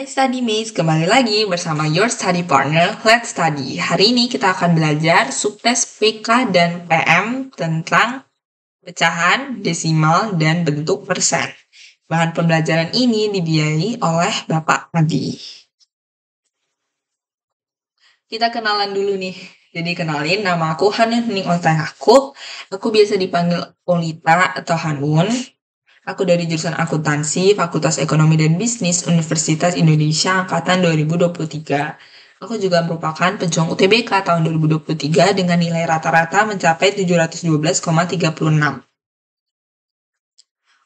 Hai Studymates, kembali lagi bersama your study partner, Let's Study. Hari ini kita akan belajar subtes PK dan PM tentang pecahan, desimal, dan bentuk persen. Bahan pembelajaran ini dibiayai oleh Bapak Adi. Kita kenalan dulu nih. Jadi kenalin, nama aku Hanun Ning Oltay Aku biasa dipanggil Olita atau Hanun. Aku dari jurusan akuntansi, Fakultas Ekonomi dan Bisnis, Universitas Indonesia Angkatan 2023. Aku juga merupakan pejuang UTBK tahun 2023 dengan nilai rata-rata mencapai 712,36.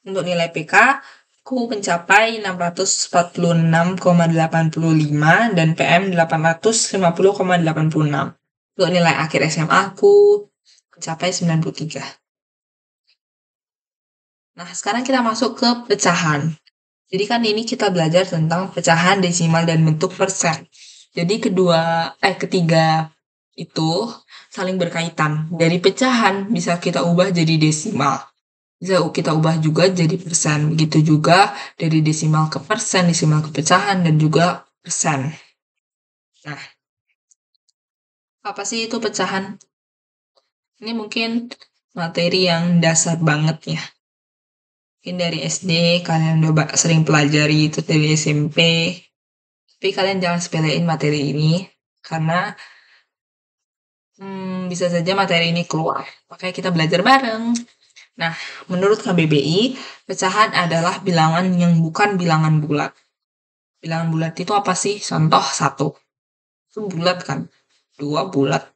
Untuk nilai PK, aku mencapai 646,85 dan PM 850,86. Untuk nilai akhir SMA, aku mencapai 93. Nah, sekarang kita masuk ke pecahan. Jadi kan ini kita belajar tentang pecahan, desimal, dan bentuk persen. Jadi ketiga itu saling berkaitan. Dari pecahan bisa kita ubah jadi desimal. Bisa kita ubah juga jadi persen. Begitu juga dari desimal ke persen, desimal ke pecahan, dan juga persen. Nah, apa sih itu pecahan? Ini mungkin materi yang dasar banget ya. Mungkin dari SD kalian udah sering pelajari, itu dari SMP. Tapi kalian jangan sepelein materi ini, karena bisa saja materi ini keluar. Makanya kita belajar bareng. Nah, menurut KBBI, pecahan adalah bilangan yang bukan bilangan bulat. Bilangan bulat itu apa sih? Contoh 1. Itu bulat kan? 2 bulat.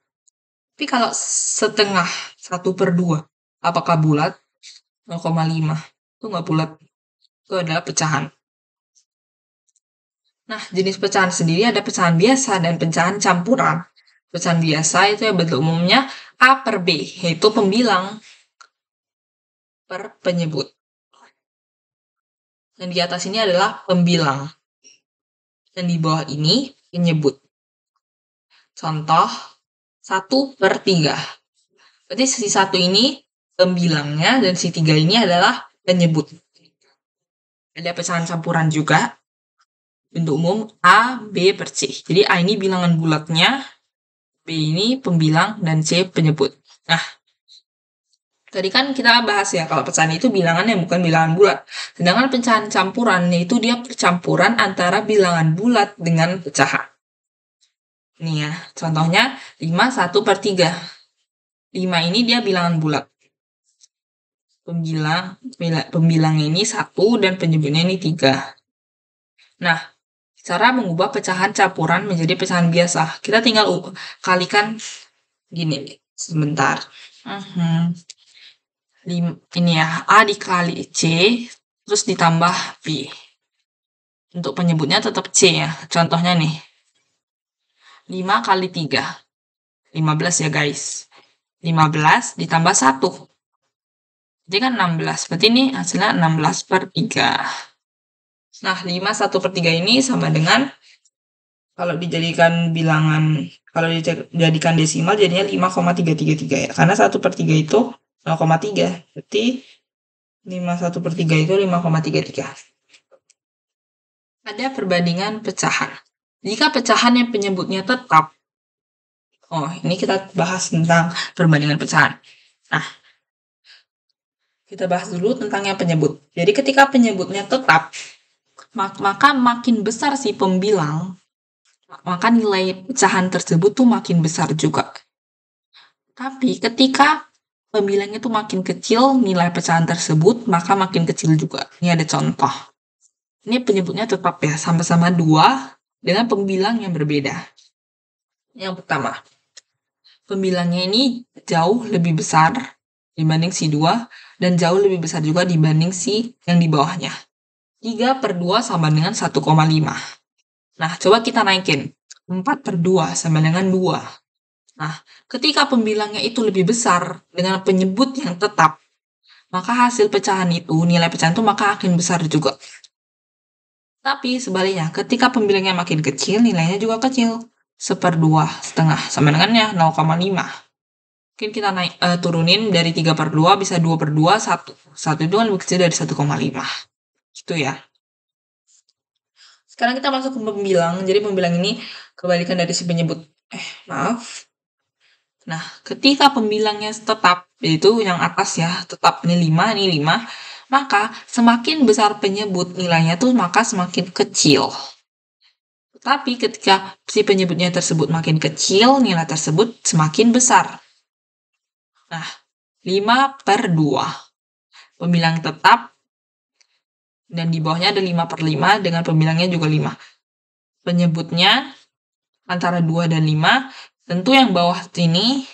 Tapi kalau setengah 1/2, apakah bulat? 0,5. Itu nggak bulat. Itu adalah pecahan. Nah, jenis pecahan sendiri ada pecahan biasa dan pecahan campuran. Pecahan biasa itu ya bentuk umumnya A/B, yaitu pembilang per penyebut. Dan di atas ini adalah pembilang. Dan di bawah ini penyebut. Contoh 1/3. Berarti si 1 ini pembilangnya dan si 3 ini adalah penyebut. Ada pecahan campuran juga. Bentuk umum A, B per C. Jadi A ini bilangan bulatnya, B ini pembilang, dan C penyebut. Nah, tadi kan kita bahas ya, kalau pecahan itu bilangan yang bukan bilangan bulat. Sedangkan pecahan campuran, yaitu dia percampuran antara bilangan bulat dengan pecahan. Ini ya, contohnya 5 1/3. 5 ini dia bilangan bulat. Pembilangnya ini 1 dan penyebutnya ini 3. Nah, cara mengubah pecahan campuran menjadi pecahan biasa. Kita tinggal kalikan gini, sebentar. Ini ya, A dikali C, terus ditambah B. Untuk penyebutnya tetap C ya. Contohnya nih, 5 kali 3. 15 ya guys. 15 ditambah 1. Jadi kan 16. Berarti ini hasilnya 16/3. Nah, 5 1/3 ini sama dengan, kalau dijadikan bilangan, kalau dijadikan desimal jadinya 5,333 ya. Karena 1/3 itu 0,3. Berarti 5 1/3 itu 5,33. Ada perbandingan pecahan. Jika pecahan yang penyebutnya tetap, ini kita bahas tentang perbandingan pecahan. Nah, kita bahas dulu tentang yang penyebut. Jadi ketika penyebutnya tetap, maka makin besar si pembilang, maka nilai pecahan tersebut tuh makin besar juga. Tapi ketika pembilangnya tuh makin kecil, nilai pecahan tersebut maka makin kecil juga. Ini ada contoh. Ini penyebutnya tetap ya, sama-sama 2 dengan pembilang yang berbeda. Yang pertama, pembilangnya ini jauh lebih besar dibanding si 2 dan jauh lebih besar juga dibanding si yang di bawahnya. 3/2 sama dengan 1,5. Nah, coba kita naikin. 4/2 sama dengan 2. Nah, ketika pembilangnya itu lebih besar dengan penyebut yang tetap, maka hasil pecahan itu, nilai pecahan itu maka akan besar juga. Tapi sebaliknya, ketika pembilangnya makin kecil, nilainya juga kecil. 1/2 sama dengannya 0,5. Mungkin kita turunin dari 3/2 bisa 2/2, 1. 1 itu kan lebih kecil dari 1,5. Gitu ya. Sekarang kita masuk ke pembilang. Jadi pembilang ini kebalikan dari si penyebut. Maaf. Nah, ketika pembilangnya tetap, yaitu yang atas ya, tetap ini 5, maka semakin besar penyebut nilainya tuh maka semakin kecil. Tapi ketika si penyebutnya tersebut makin kecil, nilai tersebut semakin besar. Nah, 5/2. Pembilang tetap, dan di bawahnya ada 5/5 dengan pembilangnya juga 5. Penyebutnya antara 2 dan 5, tentu yang bawah ini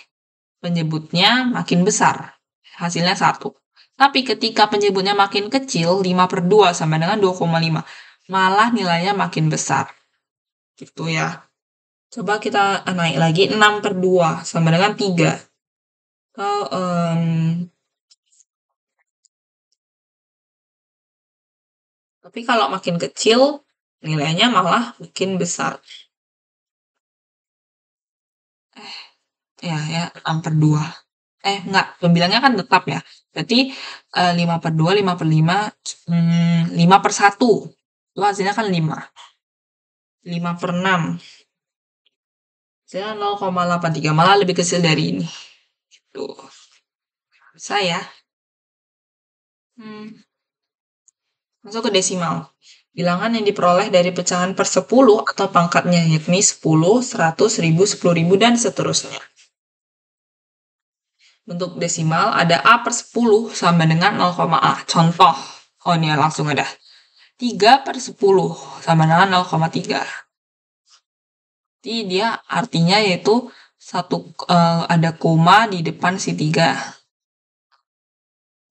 penyebutnya makin besar. Hasilnya 1. Tapi ketika penyebutnya makin kecil, 5/2 sama dengan 2,5. Malah nilainya makin besar. Gitu ya. Coba kita naik lagi, 6/2 sama dengan 3. Tapi kalau makin kecil, nilainya malah makin besar. Ya, 6/2. Enggak, pembilangnya kan tetap ya. Berarti 5/2, 5/5, 5/1. Itu hasilnya kan 5. 5/6. Hasilnya 0,83. Malah lebih kecil dari ini. Gitu. Bisa ya. Masuk ke desimal. Bilangan yang diperoleh dari pecahan per 10 atau pangkatnya, yakni 10, 100, 1000, 10.000, dan seterusnya. Bentuk desimal ada A/10 sama dengan 0,A. Contoh. Ini langsung ada. 3/10 sama dengan 0,3. Jadi dia artinya yaitu ada koma di depan si 3.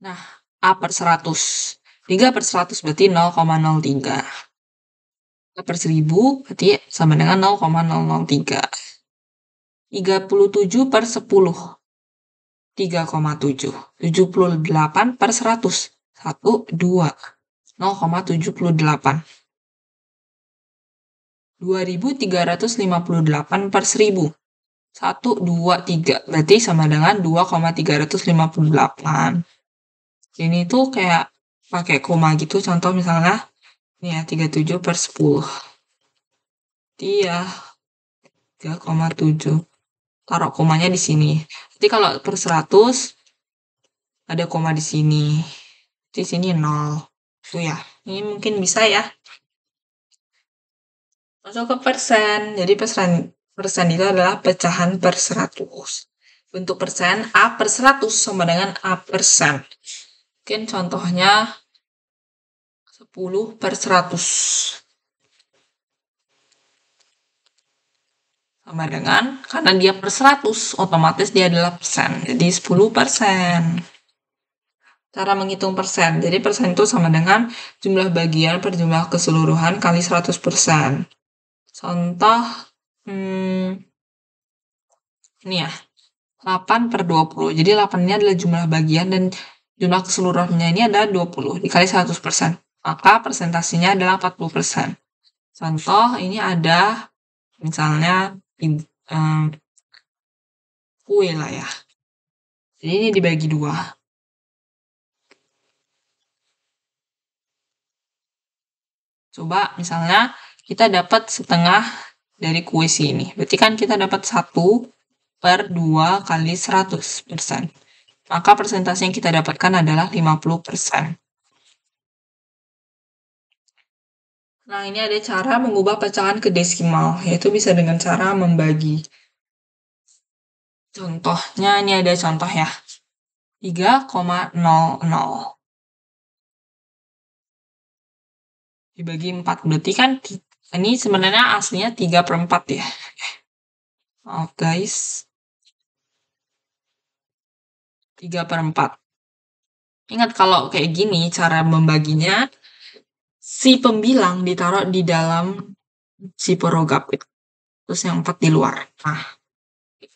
Nah, A/100. 3/100 berarti 0,03. A/1000 berarti sama dengan 0,003. 37/10. 3,7. 78/100. 2. 0,78. 2358/1000. 1, 2, 3. Berarti sama dengan 2,358. Ini tuh kayak pakai koma gitu. Contoh misalnya, ini ya, 37/10. Iya, 3,7. Taruh komanya di sini. Jadi kalau per 100, ada koma di sini. Di sini 0. Tuh ya, ini mungkin bisa ya. Masuk ke persen. Jadi persen itu adalah pecahan per 100. Bentuk persen A/100 sama dengan A%. Mungkin contohnya 10/100. Sama dengan, karena dia per 100, otomatis dia adalah persen. Jadi 10%. Cara menghitung persen. Jadi persen itu sama dengan jumlah bagian per jumlah keseluruhan kali 100%. Contoh, ini ya, 8/20. Jadi 8 ini adalah jumlah bagian dan jumlah keseluruhannya ini adalah 20 dikali 100%. Maka persentasenya adalah 40%. Contoh, ini ada misalnya kue lah ya. Jadi ini dibagi 2. Coba misalnya kita dapat setengah dari kue sini. Berarti kan kita dapat 1/2 kali 100%. Maka persentase yang kita dapatkan adalah 50%. Nah, ini ada cara mengubah pecahan ke desimal, yaitu bisa dengan cara membagi. Contohnya, ini ada contoh ya. 3,00. Dibagi 4. Berarti kan ini sebenarnya aslinya 3/4 ya. Maaf guys. 3/4. Ingat kalau kayak gini cara membaginya, si pembilang ditaruh di dalam si porogapit. Terus yang 4 di luar. Nah,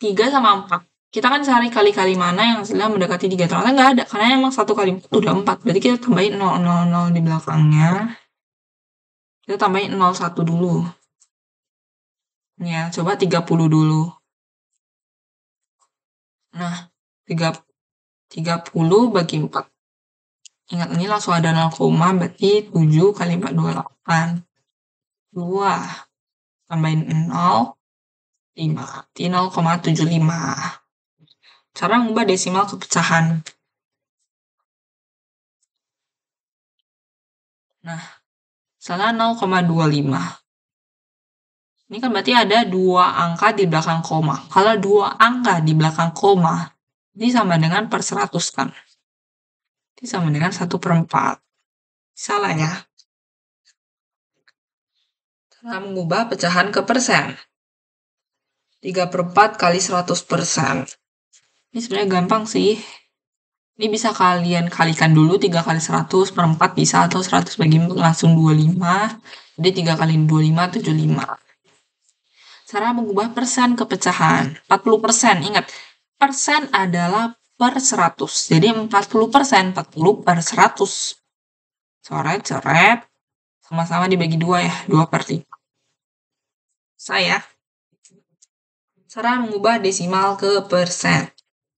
3 sama 4. Kita kan cari kali-kali mana yang hasilnya mendekati 3. Ternyata nggak ada, karena emang 1 kali 4 udah 4. Berarti kita tambahin 0,00 di belakangnya. Kita tambahin 0,1 dulu. Ya, coba 30 dulu. Nah, 30 bagi 4. Ingat, ini langsung ada 0, berarti 7 kali 4, 28. 2 tambahin 0, 5. Berarti 0,75. Cara mengubah desimal ke pecahan. Nah, misalnya 0,25. Ini kan berarti ada 2 angka di belakang koma. Kalau 2 angka di belakang koma, ini sama dengan per 100 kan? Ini sama dengan 1/4. Salah ya? Cara mengubah pecahan ke persen. 3/4 kali 100%. Ini sebenarnya gampang sih. Ini bisa kalian kalikan dulu 3 kali 100 per 4 bisa, atau 100 bagi 4 langsung 25. Jadi 3 kali 25, 75. Cara mengubah persen ke pecahan. 40%. Ingat, persen adalah per 100. Jadi 40%, 40 per 100. Coret-coret. Sama-sama dibagi 2 ya. 2/5. Saya. Cara mengubah desimal ke persen.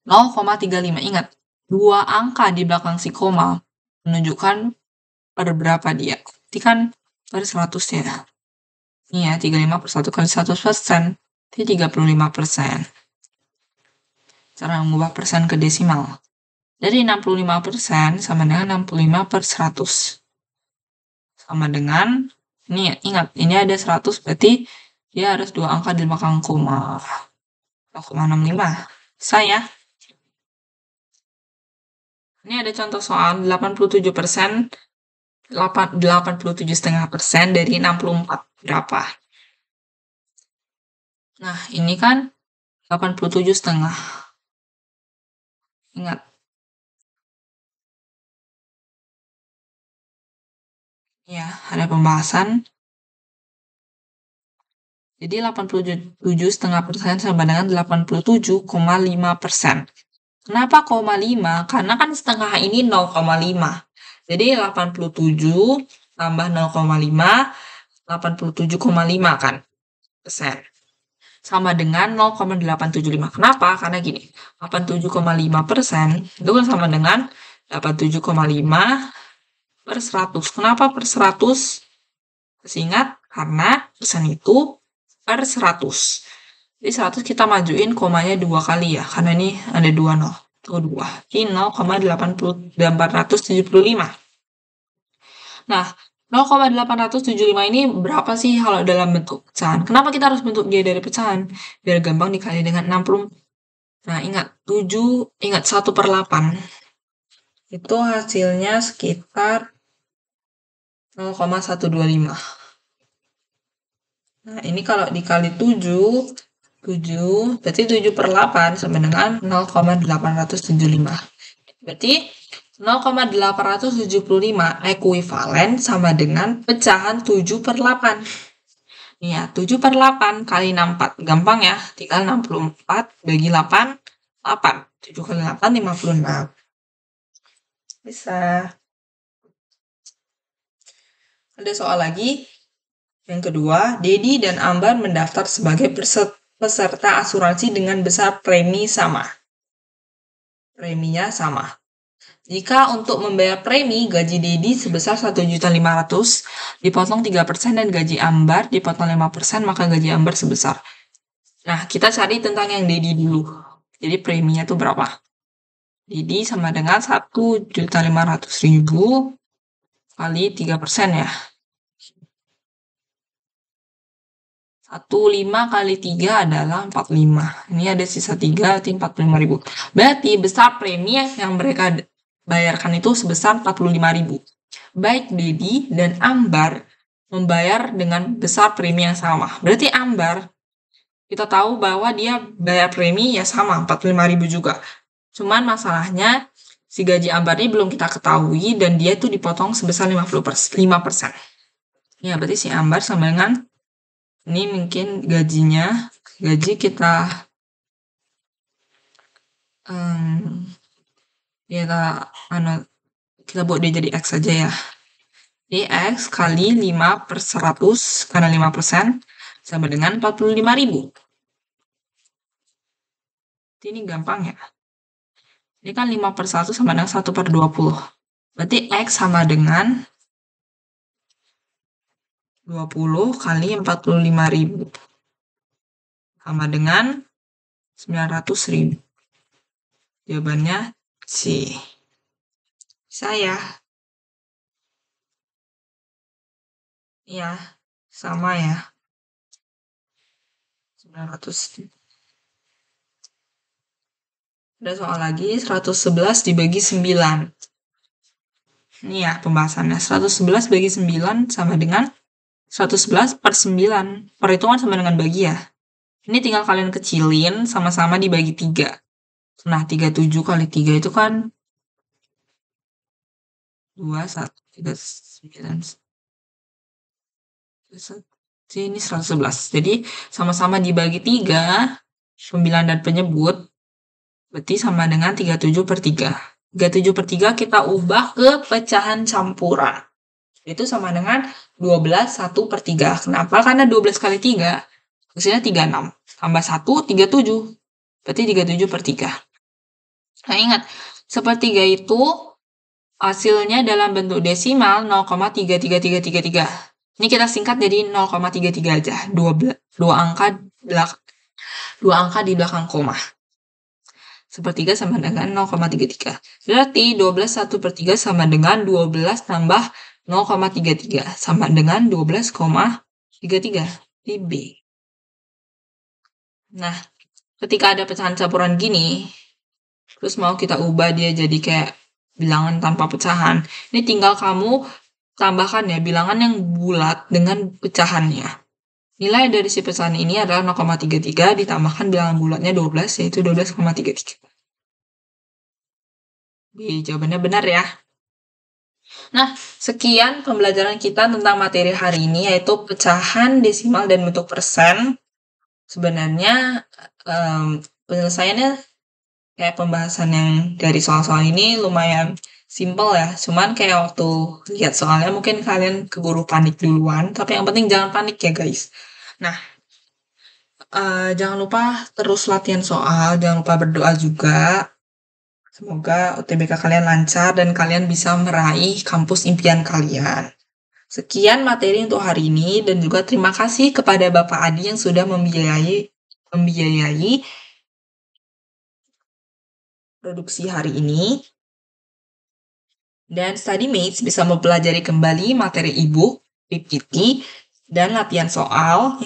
0,35. Ingat, 2 angka di belakang si koma menunjukkan per berapa dia. Berarti kan per 100 ya. Ini ya, 35 per 1 kali 100%. Itu 35%. Cara mengubah persen ke desimal. Jadi 65% sama dengan 65 per 100. Sama dengan, ini ingat, ini ada 100, berarti dia harus 2 angka di belakang koma. 0,65. Saya. Ini ada contoh soal 87%, 87,5% dari 64. Berapa? Nah, ini kan 87,5. Ingat. Ya, ada pembahasan. Jadi 87,5% sama dengan 87,5%. Kenapa 0,5? Karena kan setengah ini 0,5. Jadi 87 tambah 0,5, 87,5 kan persen. Sama dengan 0,875. Kenapa? Karena gini, 87,5% itu kan sama dengan 87,5 per 100. Kenapa per 100? Masih ingat? Karena persen itu per 100. Jadi 100 kita majuin komanya 2 kali ya, karena ini ada 2 0. Tuh 2. Jadi 0,875. Nah, 0,875 ini berapa sih kalau dalam bentuk pecahan? Kenapa kita harus bentuk dia dari pecahan? Biar gampang dikali dengan 60. Nah, ingat 1/8. Itu hasilnya sekitar 0,125. Nah, ini kalau dikali 7 berarti 7/8 sama dengan 0,875. Berarti 0,875 ekuivalen sama dengan pecahan 7/8. Nih ya, 7/8 kali 64. Gampang ya, tinggal 64 bagi 8, 8. 7 kali 8, 56. Bisa. Ada soal lagi. Yang kedua, Dedi dan Ambar mendaftar sebagai peserta asuransi dengan besar premi sama. Preminya sama. Jika untuk membayar premi, gaji Dedi sebesar 1.500.000 dipotong 3% dan gaji Ambar dipotong 5%, maka gaji Ambar sebesar. Nah, kita cari tentang yang Dedi dulu. Jadi preminya itu berapa? Dedi sama dengan 1.500.000 kali 3% ya. 15 kali 3 adalah 45. Ini ada sisa 3, berarti 45.000. Berarti besar premi yang mereka bayarkan itu sebesar 45.000. Baik Dedi dan Ambar membayar dengan besar premi yang sama. Berarti Ambar, kita tahu bahwa dia bayar premi ya sama, 45.000 juga. Cuman masalahnya, si gaji Ambar ini belum kita ketahui dan dia itu dipotong sebesar 5%. Ya, berarti si Ambar sama dengan, ini mungkin gajinya, gaji kita kita buat dia jadi X saja ya. Jadi X kali 5/100 karena 5% sama dengan 45.000. Ini gampang ya. Ini kan 5/1 sama dengan 1/20. Berarti X sama dengan 20 kali 45.000 sama dengan 900.000. Jawabannya C. Saya. Ya, sama ya. 900. Ada soal lagi, 111 dibagi 9. Ini ya pembahasannya. 111 bagi 9 sama dengan 111 per 9. Perhitungan sama dengan bagi ya. Ini tinggal kalian kecilin, sama-sama dibagi 3. Nah, 37 kali 3 itu kan 2, 1, 3, 9. Ini 111. Jadi, sama-sama dibagi 3, 9 dan penyebut, berarti sama dengan 37 per 3. 37 per 3 kita ubah ke pecahan campuran. Itu sama dengan 12 1 per 3. Kenapa? Karena 12 kali 3, hasilnya 36. Tambah 1, 37. Berarti 37 per 3. Nah, ingat, sepertiga itu hasilnya dalam bentuk desimal 0,33333. Ini kita singkat jadi 0,33 aja. Dua angka di belakang koma. Sepertiga sama dengan 0,33. Berarti 12 1 per 3 sama dengan 12 tambah 0,33 sama dengan 12,33 di B. Nah, ketika ada pecahan campuran gini, terus mau kita ubah dia jadi kayak bilangan tanpa pecahan, ini tinggal kamu tambahkan ya bilangan yang bulat dengan pecahannya. Nilai dari si pecahan ini adalah 0,33 ditambahkan bilangan bulatnya 12, yaitu 12,33. Jawabannya benar ya. Nah, sekian pembelajaran kita tentang materi hari ini, yaitu pecahan desimal dan bentuk persen. Sebenarnya penyelesaiannya kayak pembahasan yang dari soal-soal ini lumayan simple ya. Cuman kayak waktu lihat soalnya mungkin kalian keburu panik duluan. Tapi yang penting jangan panik ya guys. Nah, jangan lupa terus latihan soal. Jangan lupa berdoa juga. Semoga UTBK kalian lancar dan kalian bisa meraih kampus impian kalian. Sekian materi untuk hari ini dan juga terima kasih kepada Bapak Adi yang sudah membiayai produksi hari ini. Dan StudyMates bisa mempelajari kembali materi e-book, PPT, dan latihan soal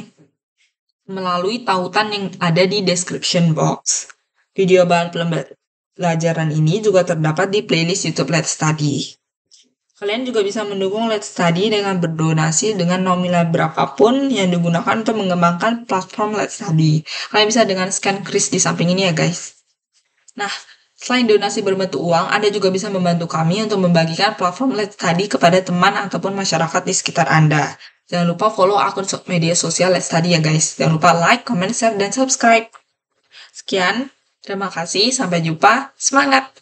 melalui tautan yang ada di description box. Video bahan pelajaran ini juga terdapat di playlist YouTube Let's Study. Kalian juga bisa mendukung Let's Study dengan berdonasi dengan nominal berapapun yang digunakan untuk mengembangkan platform Let's Study. Kalian bisa dengan scan kris di samping ini ya guys. Nah, selain donasi berbentuk uang, Anda juga bisa membantu kami untuk membagikan platform Let's Study kepada teman ataupun masyarakat di sekitar Anda. Jangan lupa follow akun media sosial Let's Study ya guys. Jangan lupa like, comment, share, dan subscribe. Sekian, terima kasih, sampai jumpa, semangat!